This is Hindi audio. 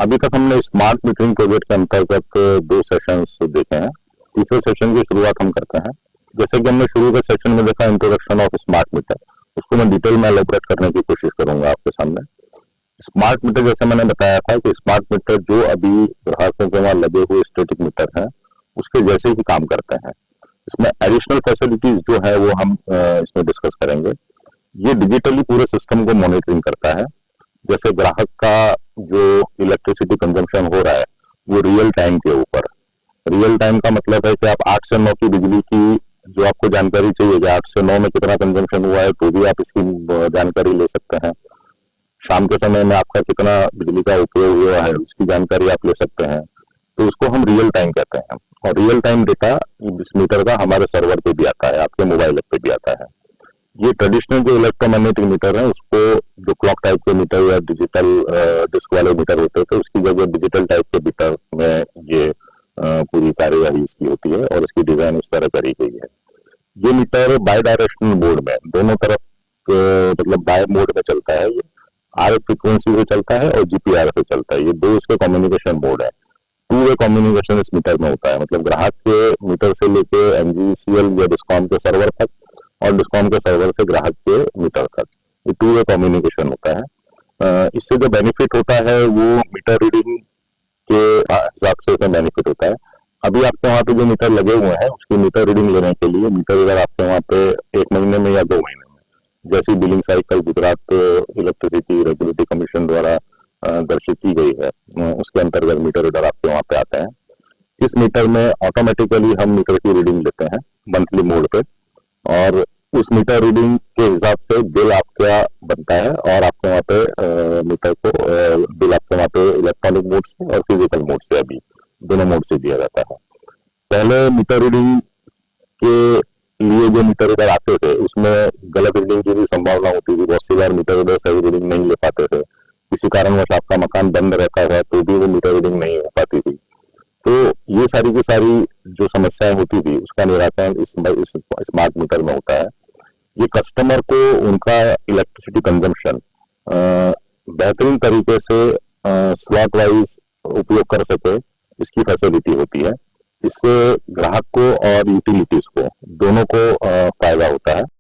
अभी तक हमने स्मार्ट मीटरिंग प्रोजेक्ट के अंतर्गत 2 सेशंस देखे हैं। तीसरे सेशन की शुरुआत हम करते हैं। जैसे कि हमने शुरू के सेशन में देखा इंट्रोडक्शन ऑफ स्मार्ट मीटर, उसको मैं डिटेल में एलैबोरेट करने की कोशिश करूंगा आपके सामने। स्मार्ट मीटर जैसे मैंने बताया था कि स्मार्ट मीटर जो अभी ग्राहकों के वहां लगे हुए स्टैटिक मीटर हैं, उसके जैसे ही काम करते हैं। इसमें एडिशनल फैसिलिटीज जो है वो हम इसमें डिस्कस करेंगे। ये डिजिटली पूरे सिस्टम को मॉनिटरिंग करता है। जैसे ग्राहक का जो इलेक्ट्रिसिटी कंजम्पशन हो रहा है वो रियल टाइम के ऊपर, रियल टाइम का मतलब है कि आप 8 से 9 की बिजली की जो आपको जानकारी चाहिए कि 8 से 9 में कितना कंजम्पशन हुआ है तो भी आप इसकी जानकारी ले सकते हैं। शाम के समय में आपका कितना बिजली का उपयोग हुआ है उसकी जानकारी आप ले सकते हैं। तो उसको हम रियल टाइम कहते हैं। और रियल टाइम डेटा इस मीटर का हमारे सर्वर पे भी आता है, आपके मोबाइल ऐप पे भी आता है। ये ट्रेडिशनल जो इलेक्ट्रोमैग्नेटिक मीटर है उसको जो क्लॉक टाइप के मीटर या डिजिटल डिस्क वाले मीटर होते थे उसकी जगह डिजिटल टाइप के मीटर में ये पूरी कार्यवाही इसकी होती है और इसकी डिजाइन उस तरह करी गई है। ये मीटर बाय डायरेक्शनल मोड में दोनों तरफ मतलब बाय मोड में चलता है। ये आरएफ फ्रीक्वेंसी से चलता है और जीपीआरएफ से चलता है। ये दो इसके कम्युनिकेशन मोड है। टू वे कम्युनिकेशन इस मीटर में होता है, मतलब ग्राहक के मीटर से लेके एमजीसीएल या डिस्कॉम के सर्वर तक और डिस्कॉम के सर्वर से ग्राहक के मीटर तक ये टू वे कम्युनिकेशन होता है। इससे जो बेनिफिट होता है वो मीटर रीडिंग के हिसाब से इसमें बेनिफिट होता है। अभी आपके वहाँ पे जो मीटर लगे हुए हैं उसकी मीटर रीडिंग लेने के लिए मीटर अगर आपके वहाँ पे 1 महीने में या 2 महीने में जैसी billing cycle Gujarat electricity regulatory commission द्वारा दर्शित की गई है उसके अंतर्गत मीटर रीडर आपके वहाँ पे आते हैं। इस मीटर में ऑटोमेटिकली हम मीटर की रीडिंग लेते हैं मंथली मोड पे और उस मीटर रीडिंग के हिसाब से बिल आपका बनता है और आपके वहाँ पे मीटर को बिल आपके वहाँ पे इलेक्ट्रॉनिक मोड से और फिजिकल मोड से अभी दोनों मोड से दिया जाता है। पहले मीटर रीडिंग के लिए जो मीटर रीडर आते थे उसमें गलत रीडिंग की भी संभावना होती थी। बहुत सी बार मीटर रीडर सही रीडिंग नहीं ले पाते थे, किसी कारणवश आपका मकान बंद रहता है तो भी वो मीटर रीडिंग नहीं हो पाती थी। तो ये सारी की सारी जो समस्याएं होती थी उसका निराकरण इस स्मार्ट मीटर में होता है। ये कस्टमर को उनका इलेक्ट्रिसिटी कंजम्पशन बेहतरीन तरीके से स्लॉट वाइज उपयोग कर सके, इसकी फैसिलिटी होती है। इससे ग्राहक को और यूटिलिटीज को दोनों को फायदा होता है।